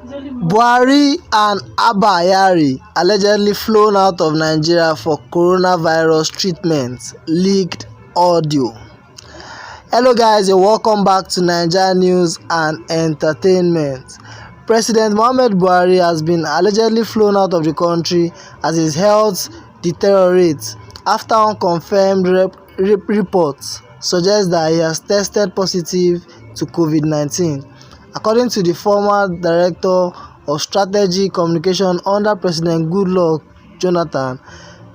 Buhari and Abba Kyari allegedly flown out of Nigeria for coronavirus treatment, leaked audio. Hello guys, and welcome back to NAIJA News and Entertainment. President Muhammadu Buhari has been allegedly flown out of the country as his health deteriorates after unconfirmed reports suggest that he has tested positive to COVID-19. According to the former Director of Strategic Communication under President Goodluck Jonathan,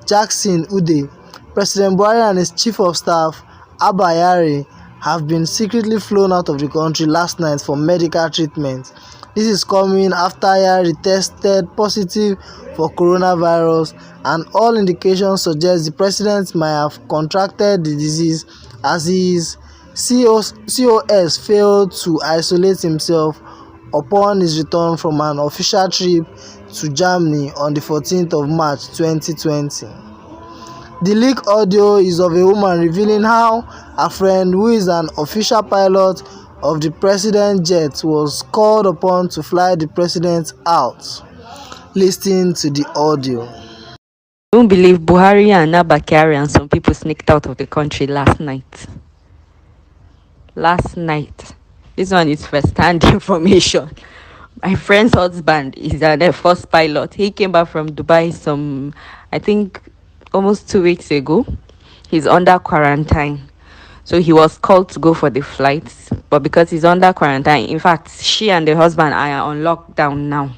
Jackson Ude, President Buhari and his Chief of Staff, Abba Kyari, have been secretly flown out of the country last night for medical treatment. This is coming after Kyari tested positive for coronavirus, and all indications suggest the president might have contracted the disease as his COS failed to isolate himself upon his return from an official trip to Germany on the 14th of March 2020. The leaked audio is of a woman revealing how a friend, who is an official pilot of the president's jet, was called upon to fly the president out. Listen to the audio. I don't believe Buhari and Abba Kyari and some people sneaked out of the country last night. This one is first-hand information. My friend's husband is an Air Force pilot. He came back from Dubai I think almost 2 weeks ago. He's under quarantine, so he was called to go for the flights, but because he's under quarantine, in fact she and the husband are on lockdown now,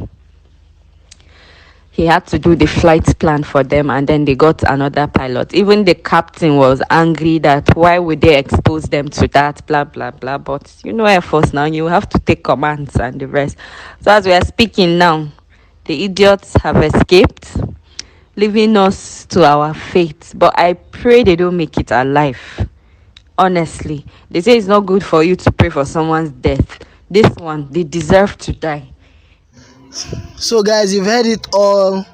he had to do the flight plan for them, and then they got another pilot. Even the captain was angry that why would they expose them to that, blah blah blah. But you know, Air Force now, you have to take commands and the rest. So as we are speaking now, the idiots have escaped, leaving us to our fate. But I pray they don't make it alive. Honestly, they say it's not good for you to pray for someone's death. This one, they deserve to die. So guys, you've heard it all.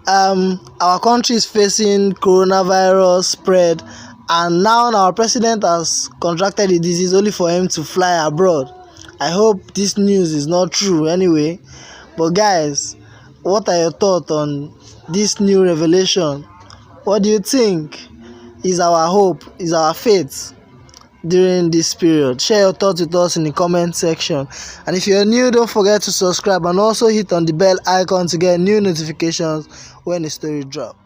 Our country is facing coronavirus spread, and now our president has contracted the disease only for him to fly abroad. I hope this news is not true anyway. But guys, what are your thoughts on this new revelation? What do you think is our hope, is our faith during this period? Share your thoughts with us in the comment section, and if you're new, don't forget to subscribe and also hit on the bell icon to get new notifications when the story drops.